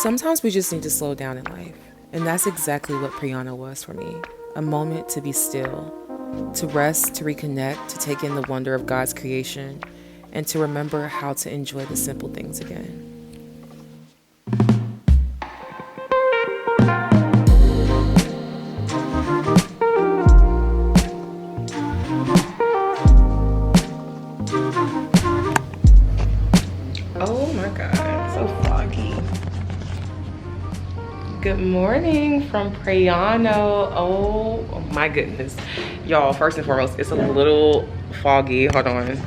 Sometimes we just need to slow down in life, and that's exactly what Praiano was for me. A moment to be still, to rest, to reconnect, to take in the wonder of God's creation, and to remember how to enjoy the simple things again. Oh my God, so foggy. Good morning from Praiano. Oh my goodness. Y'all, first and foremost, it's a little foggy. Hold on.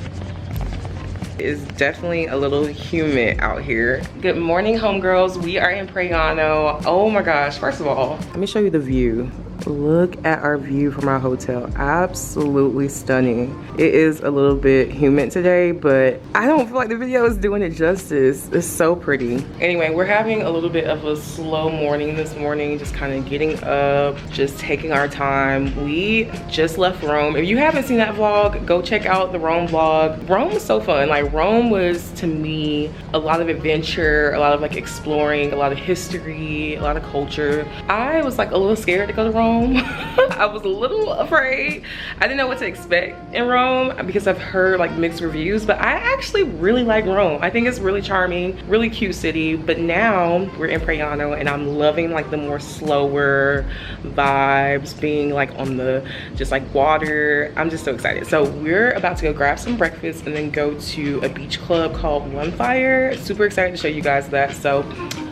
It's definitely a little humid out here. Good morning, homegirls. We are in Praiano. Oh my gosh, first of all, let me show you the view. Look at our view from our hotel. Absolutely stunning. It is a little bit humid today, but I don't feel like the video is doing it justice. It's so pretty. Anyway, we're having a little bit of a slow morning this morning, just kind of getting up, just taking our time. We just left Rome. If you haven't seen that vlog, go check out the Rome vlog. Rome was so fun. Like, Rome was, to me, a lot of adventure, a lot of like exploring, a lot of history, a lot of culture. I was like a little scared to go to Rome. I was a little afraid. I didn't know what to expect in Rome because I've heard like mixed reviews, but I actually really like Rome. I think it's really charming, really cute city. But now we're in Praiano and I'm loving like the more slower vibes, being like on the just like water. I'm just so excited. So we're about to go grab some breakfast and then go to a beach club called One Fire. Super excited to show you guys that. So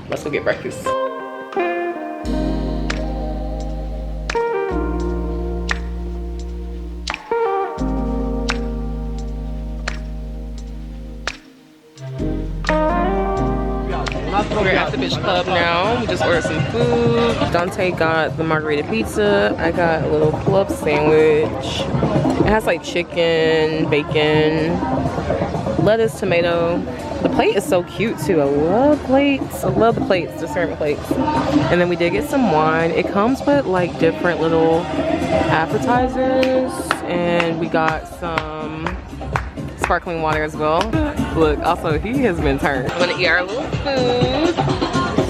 let's go get breakfast. We're at the beach club now. We just ordered some food. Dante got the margarita pizza. I got a little club sandwich. It has like chicken, bacon, lettuce, tomato. The plate is so cute too. I love plates. I love the plates, the ceramic plates. And then we did get some wine. It comes with like different little appetizers. And we got some sparkling water as well. Look, also he has been turned. I'm gonna eat our little food.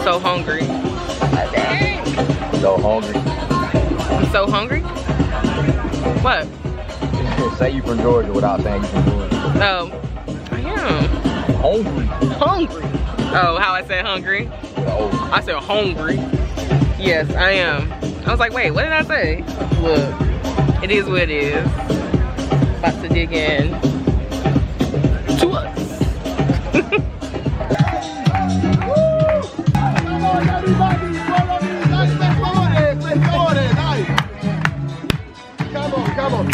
So hungry. So hungry. I'm so hungry? What? Say you from Georgia without saying you from Georgia. Oh, I am. Hungry. Hungry. Oh, how I said hungry? Oh. I said hungry. Yes, I am. I was like, wait, what did I say? Look, it is what it is. About to dig in to us. Come on.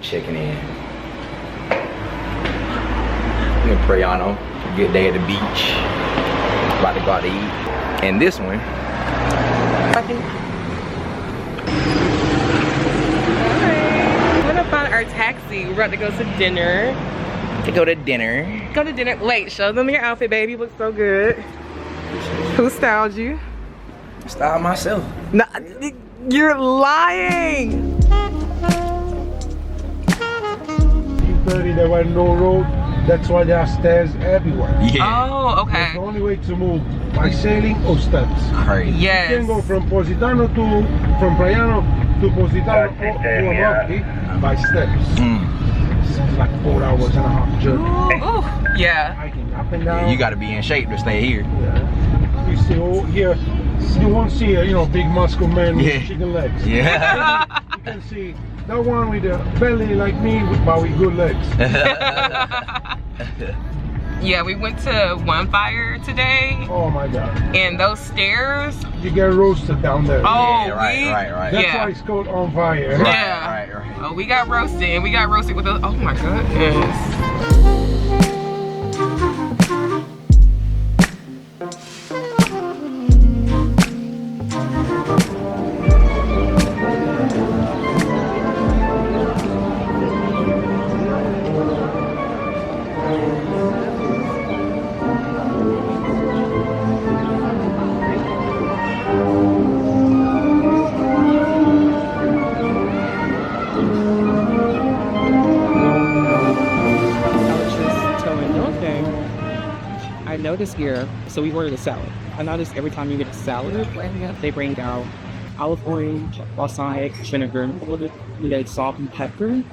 Checking in. I'm in Praiano. Good day at the beach. About to go out to eat. And this one. We're gonna find our taxi. We're about to go to dinner. Go to dinner. Wait, show them your outfit, baby. You look so good. Who styled you? Style myself. No, you're lying. 30, there were no road. That's why there are stairs everywhere. Yeah. Oh, okay. That's the only way to move by sailing or steps. Crazy. Yes. You can go from Positano from Praiano to Positano or Amalfi by steps. It's like 4 hours and a half journey. Ooh, yeah. Hiking up and down. Yeah, you gotta be in shape to stay here. Yeah. You see all here. You won't see a big muscle man with chicken legs. Yeah. You can see that one with a belly like me, but with good legs. Yeah, we went to One Fire today. Oh my God. And those stairs. You get roasted down there. Oh, Yeah, right. That's why it's called On Fire. Yeah. Right. Oh, we got roasted. And we got roasted with a, oh my goodness. I noticed here, so we ordered a salad. I noticed every time you get a salad, they bring out olive oil, balsamic vinegar, you get salt and pepper. And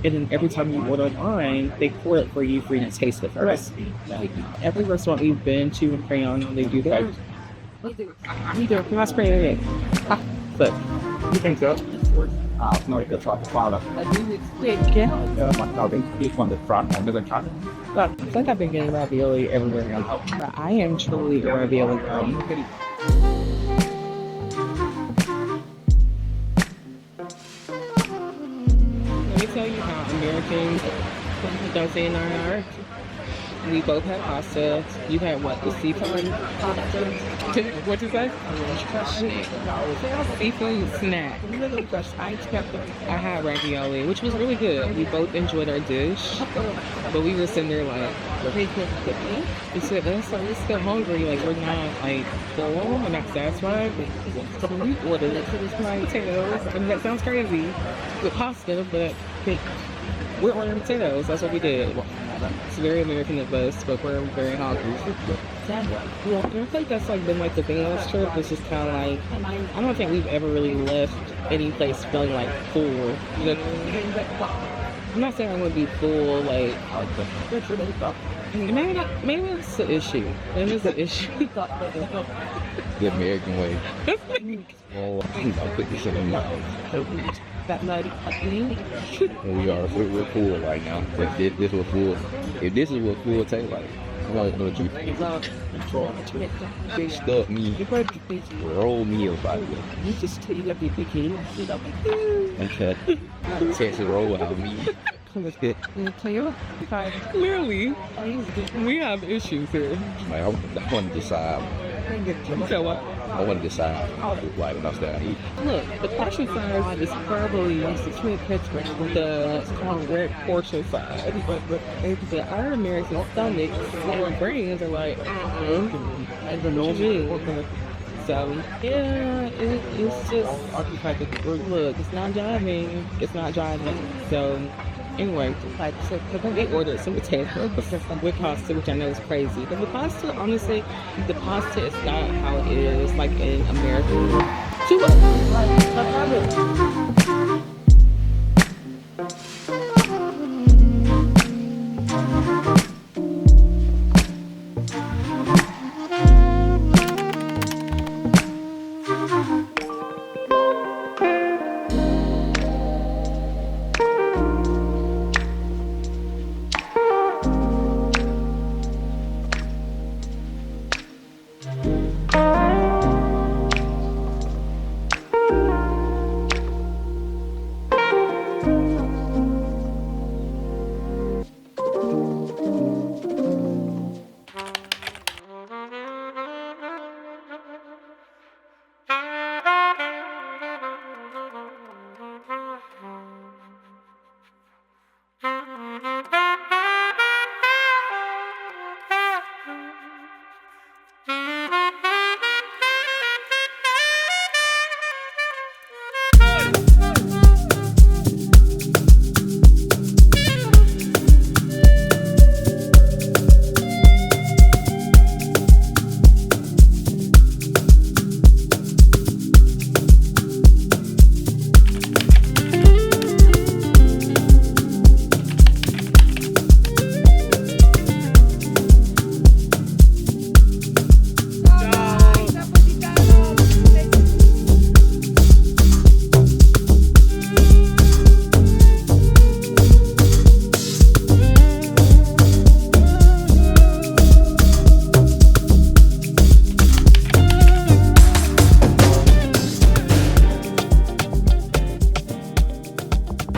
then every time you order mine, they pour it for you to taste it first. Every restaurant we've been to in Praiano, they do that. We do. That's pretty good. Look, you think so? No, it's not the father. My he's on the front and the top. Look, I think I've been getting ravioli everywhere else. But I am truly a ravioli girl. Let me tell you how Americans don't say in our we both had pasta. You had what? The seafood pasta? What'd you say? Seafood snack. I had ravioli, which was really good. We both enjoyed our dish, but we were sitting there like, we said, we're still hungry. Like, we're not like full, we're not satisfied. So we ordered potatoes, and that sounds crazy with pasta, but we're ordering potatoes. That's what we did. It's very American of us, but we're very hungry. Well, I think that's like been like the thing on this trip. It's just kind of like, I don't think we've ever really left any place feeling like full. You know, I'm not saying I'm gonna be full, like maybe it's the issue. Maybe it's the issue. The American way. Oh, I'll put this in the mouth. That muddy. We're full right now. If this was full, if this is what full tastes like, I'm not gonna you. They stuff me. Roll me about it. You just tell you be picking. Okay. Texas roll out of me. Let's get clear. Clearly, we have issues here. Like, I want to decide. So what? I want to decide how to like when I start eating. Look, the portion size is probably the red portion size, but our American stomachs or brains are like, I don't know. So yeah, it's just look, it's not driving. So anyway, like so they ordered some potatoes with pasta, which I know is crazy. But the pasta, honestly, the pasta is not how it is like in America.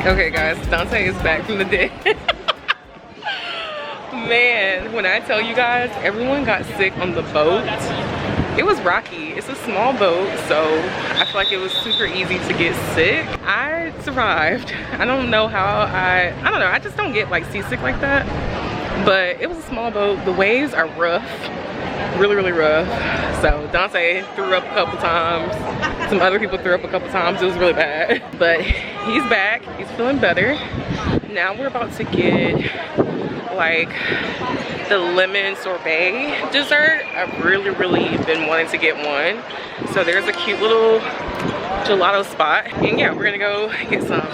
Okay guys, Dante is back from the dead. Man, when I tell you guys, everyone got sick on the boat. It was rocky. It's a small boat, so I feel like it was super easy to get sick. I survived. I don't know how I don't know, I just don't get like seasick like that. But it was a small boat. The waves are rough, really rough. So Dante threw up a couple times. Some other people threw up a couple times. It was really bad. But he's back, he's feeling better. Now we're about to get like the lemon sorbet dessert. I've really been wanting to get one. So there's a cute little gelato spot. And yeah, we're gonna go get some.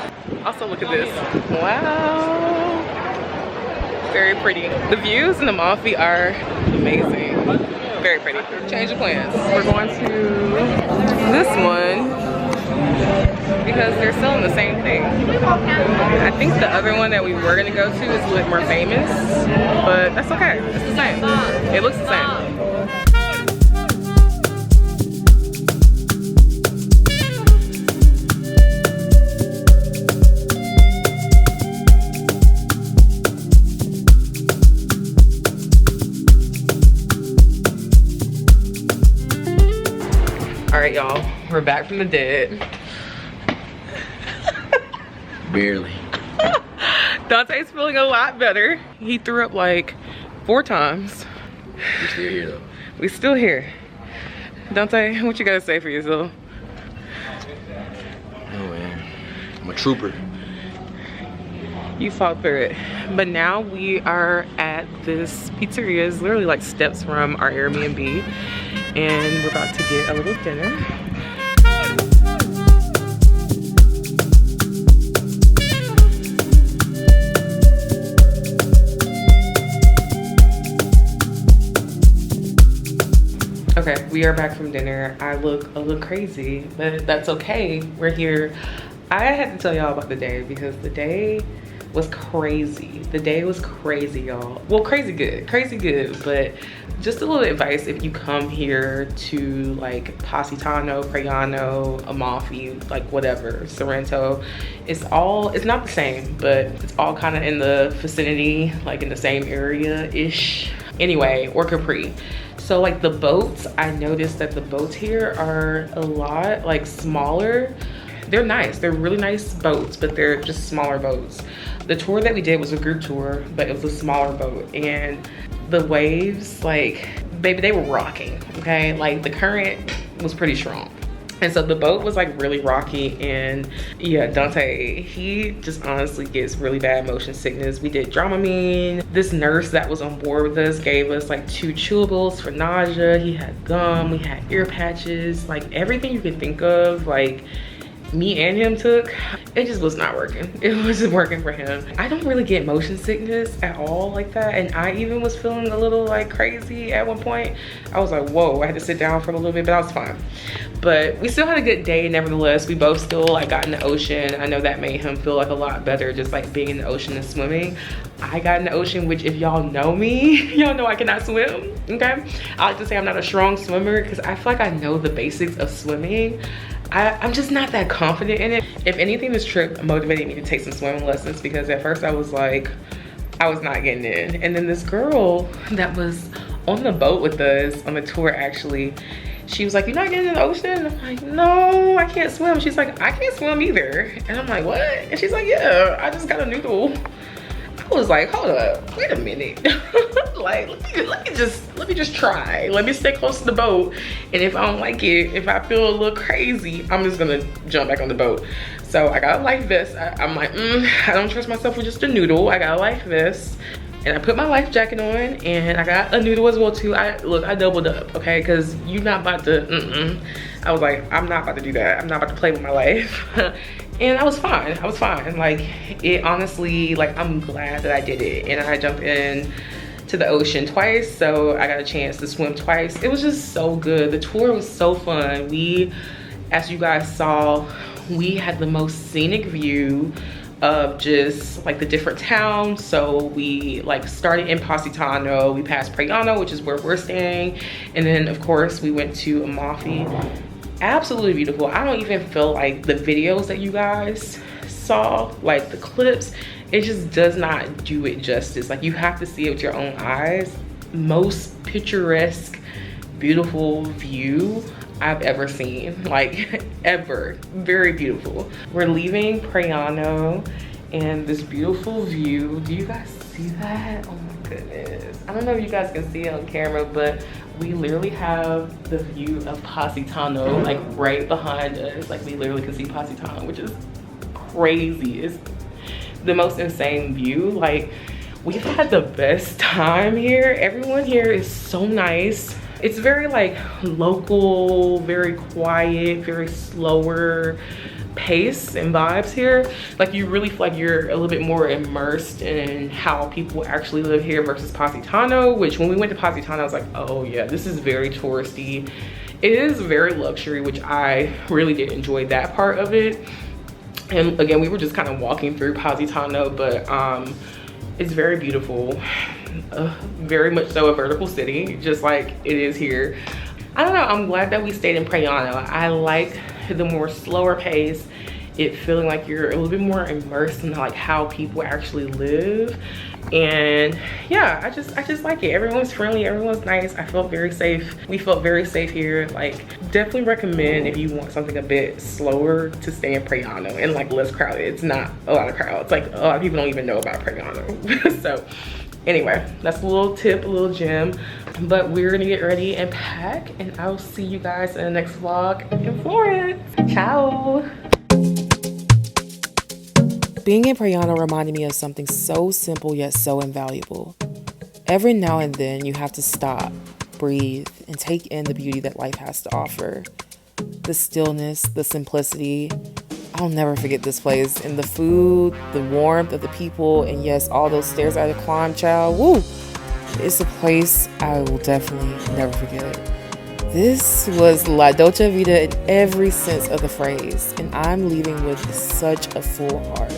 Also, look at this. Wow. Very pretty. The views in Amalfi are amazing. Very pretty. Change of plans. We're going to this one because they're selling the same thing. I think the other one that we were gonna go to is a little more famous, but that's okay. It's the same. It looks the same. All right, y'all, we're back from the dead. Barely. Dante's feeling a lot better. He threw up like 4 times. We're still here though. We still here. Dante, what you gotta say for yourself? Oh man, I'm a trooper. You fought through it. But now we are at this pizzeria. It's literally like steps from our Airbnb. And we're about to get a little dinner. Okay, we are back from dinner. I look a little crazy, but that's okay. We're here. I had to tell y'all about the day because the day was crazy. The day was crazy, y'all. Well, crazy good, but just a little advice if you come here to like Positano, Praiano, Amalfi, like whatever, Sorrento, it's not the same, but it's all kind of in the vicinity, like in the same area-ish. Anyway, or Capri. So like the boats, I noticed that the boats here are a lot like smaller. They're nice, they're really nice boats, but they're just smaller boats. The tour that we did was a group tour, but it was a smaller boat. And the waves, like, baby, they were rocking, okay? Like the current was pretty strong. And so the boat was like really rocky, and yeah, Dante, he just honestly gets really bad motion sickness. We did Dramamine. This nurse that was on board with us gave us like 2 chewables for nausea. He had gum, we had ear patches, like everything you could think of, like me and him took. It just was not working. It wasn't working for him. I don't really get motion sickness at all like that, and I even was feeling a little like crazy at one point. I was like, whoa, I had to sit down for a little bit, but I was fine. But we still had a good day nevertheless. We both still like got in the ocean. I know that made him feel like a lot better, just like being in the ocean and swimming. I got in the ocean, which if y'all know me, y'all know I cannot swim, okay? I like to say I'm not a strong swimmer because I feel like I know the basics of swimming. I'm just not that confident in it. If anything, this trip motivated me to take some swimming lessons because at first I was like, I was not getting in. And then this girl that was on the boat with us, on the tour actually, she was like, you're not getting in the ocean? I'm like, no, I can't swim. She's like, I can't swim either. And I'm like, what? And she's like, yeah, I just got a noodle. I was like, hold up, wait a minute. Like, let me just try. Let me stay close to the boat. And if I don't like it, if I feel a little crazy, I'm just gonna jump back on the boat. So I got a life vest. I'm like, I don't trust myself with just a noodle. I got a life vest. And I put my life jacket on, and I got a noodle as well too. I doubled up, okay? Because you're not about to, I was like, I'm not about to do that. I'm not about to play with my life. And I was fine, Like, it honestly, like, I'm glad that I did it. And I jumped in to the ocean twice, so I got a chance to swim twice. It was just so good. The tour was so fun. We, as you guys saw, we had the most scenic view of just like the different towns. So we like started in Positano, we passed Praiano, which is where we're staying. And then of course we went to Amalfi. Absolutely beautiful. I don't even feel like the videos that you guys saw, like the clips, it just does not do it justice. Like you have to see it with your own eyes. Most picturesque, beautiful view I've ever seen, like ever. Very beautiful. We're leaving Praiano and this beautiful view. Do you guys see that? Oh my goodness. I don't know if you guys can see it on camera, but we literally have the view of Positano like right behind us. Like we literally can see Positano, which is crazy. It's the most insane view. Like we've had the best time here. Everyone here is so nice. It's very like local, very quiet, very slower pace and vibes here. Like you really feel like you're a little bit more immersed in how people actually live here versus Positano, which when we went to Positano, I was like, oh yeah, this is very touristy. It is very luxury, which I really did enjoy that part of it. And again, we were just kind of walking through Positano, but it's very beautiful. Very much so a vertical city, just like it is here. I don't know, I'm glad that we stayed in Praiano. I like the more slower pace, it feeling like you're a little bit more immersed in like how people actually live. And yeah, I just like it. Everyone's friendly, everyone's nice. I felt very safe. We felt very safe here. Like definitely recommend if you want something a bit slower to stay in Praiano and like less crowded. It's not a lot of crowds. Like a lot of people don't even know about Praiano. So anyway, that's a little tip, a little gem. But we're gonna get ready and pack, and I'll see you guys in the next vlog in Florence. Ciao. Being in Praiano reminded me of something so simple yet so invaluable. Every now and then you have to stop, breathe, and take in the beauty that life has to offer. The stillness, the simplicity. I'll never forget this place. And the food, the warmth of the people, and yes, all those stairs I had to climb, child. Woo! It's a place I will definitely never forget. This was La Dolce Vita in every sense of the phrase, and I'm leaving with such a full heart.